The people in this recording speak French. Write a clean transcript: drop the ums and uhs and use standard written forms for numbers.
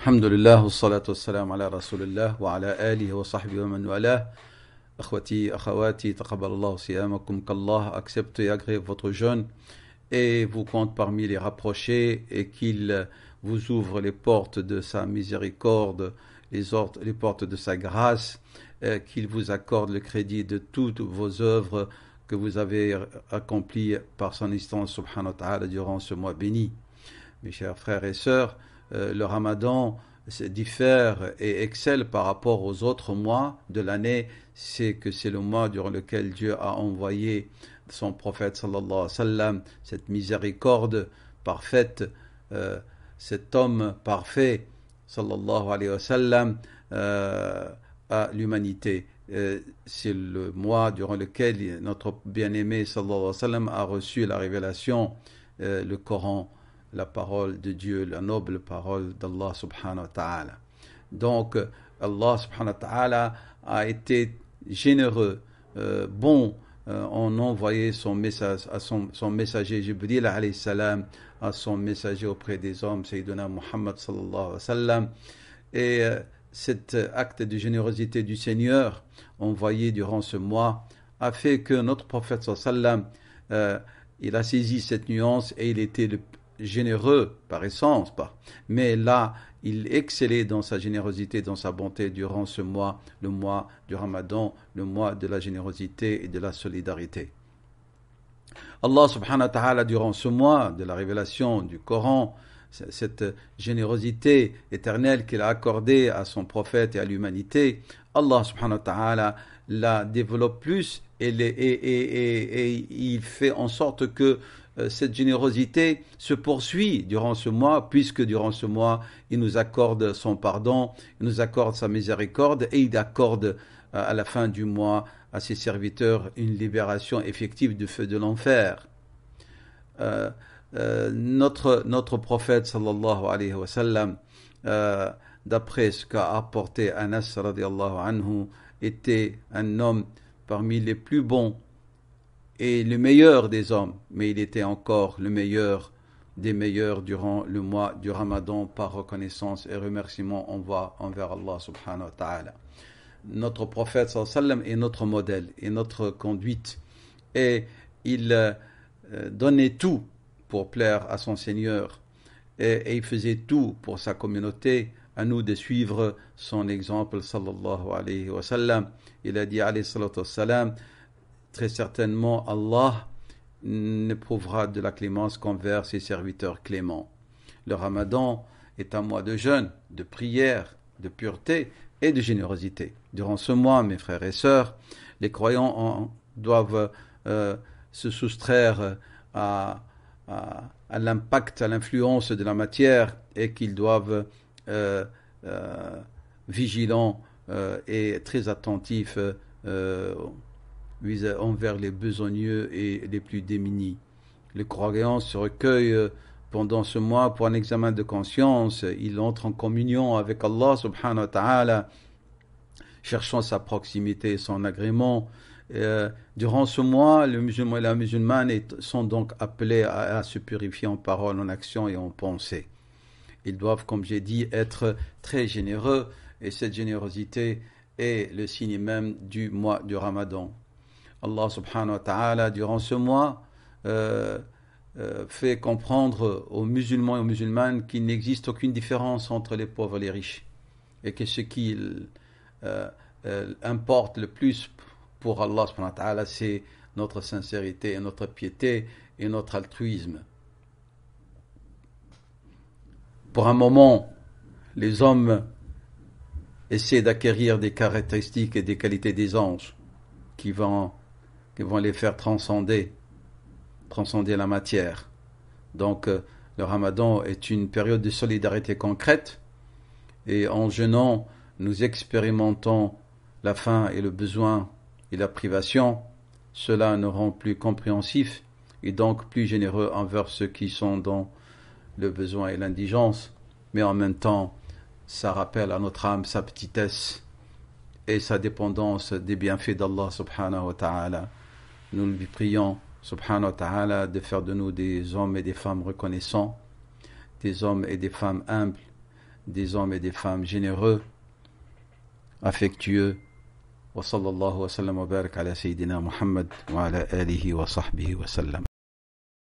الحمد لله والصلاة والسلام على رسول الله وعلى آله وصحبه ومن والاه. Akhwati, akhawati, taqabbalallahu siyamakum, qu'Allah accepte et agrée votre jeûne et vous compte parmi les rapprochés et qu'il vous ouvre les portes de sa miséricorde, les portes de sa grâce, qu'il vous accorde le crédit de toutes vos œuvres que vous avez accomplies par son instance subhanahu wa ta'ala durant ce mois béni. Mes chers frères et sœurs, le Ramadan diffère et excelle par rapport aux autres mois de l'année, c'est que c'est le mois durant lequel Dieu a envoyé son prophète sallallahu alayhi wa sallam, cette miséricorde parfaite, cet homme parfait sallallahu alayhi wa sallam à l'humanité. C'est le mois durant lequel notre bien-aimé sallallahu alayhi wa sallam a reçu la révélation, le Coran, la parole de Dieu, la noble parole d'Allah subhanahu wa ta'ala. Donc, Allah subhanahu wa ta'ala a été généreux, bon, en envoyant son message à son messager Jibril alayhi salam, à son messager auprès des hommes, Sayyidina Muhammad sallallahu alayhi wa sallam. Et cet acte de générosité du Seigneur, envoyé durant ce mois, a fait que notre prophète sallallahu alayhi wa sallam, il a saisi cette nuance et il était le généreux par essence, mais là, il excellait dans sa générosité, dans sa bonté durant ce mois, le mois du Ramadan, le mois de la générosité et de la solidarité. Allah subhanahu wa ta'ala, durant ce mois de la révélation du Coran, cette générosité éternelle qu'il a accordée à son prophète et à l'humanité, Allah subhanahu wa ta'ala la développe plus et il fait en sorte que cette générosité se poursuit durant ce mois, puisque durant ce mois, il nous accorde son pardon, il nous accorde sa miséricorde et il accorde à la fin du mois à ses serviteurs une libération effective du feu de l'enfer. Notre prophète sallallahu alayhi wa sallam, d'après ce qu'a apporté Anas radiallahu anhu, était un homme parmi les plus bons et le meilleur des hommes, mais il était encore le meilleur des meilleurs durant le mois du Ramadan par reconnaissance et remerciement envers Allah subhanahu wa ta'ala. Notre prophète sallallahu alayhi wa sallam est notre modèle et notre conduite, et il donnait tout pour plaire à son Seigneur et il faisait tout pour sa communauté. À nous de suivre son exemple sallallahu alayhi wa sallam. Il a dit alayhi salatu wa salam, très certainement Allah n'éprouvera de la clémence qu'envers ses serviteurs cléments. Le Ramadan est un mois de jeûne, de prière, de pureté et de générosité. Durant ce mois, mes frères et sœurs, les croyants doivent se soustraire à l'impact, à l'influence de la matière, et qu'ils doivent vigilants et très attentifs envers les besogneux et les plus démunis. Les croyants se recueillent pendant ce mois pour un examen de conscience. Ils entrent en communion avec Allah subhanahu wa ta'ala, cherchant sa proximité et son agrément. Durant ce mois, le musulman et la musulmane sont donc appelés à se purifier en parole, en action et en pensée. Ils doivent, comme j'ai dit, être très généreux, et cette générosité est le signe même du mois du Ramadan. Allah subhanahu wa ta'ala, durant ce mois, fait comprendre aux musulmans et aux musulmanes qu'il n'existe aucune différence entre les pauvres et les riches, et que ce qui importe le plus pour Allah subhanahu wa ta'ala, c'est notre sincérité et notre piété et notre altruisme. Pour un moment, les hommes essaient d'acquérir des caractéristiques et des qualités des anges qui vont les faire transcender la matière. Donc, le Ramadan est une période de solidarité concrète, et en jeûnant, nous expérimentons la faim et le besoin et la privation. Cela nous rend plus compréhensifs et donc plus généreux envers ceux qui sont dans le besoin et l'indigence, mais en même temps, ça rappelle à notre âme sa petitesse et sa dépendance des bienfaits d'Allah subhanahu wa ta'ala. Nous lui prions subhanahu wa ta'ala de faire de nous des hommes et des femmes reconnaissants, des hommes et des femmes humbles, des hommes et des femmes généreux, affectueux. Wa sallallahu wa sallam wa barak ala Sayyidina Muhammad wa ala alihi wa sahbihi wa sallam.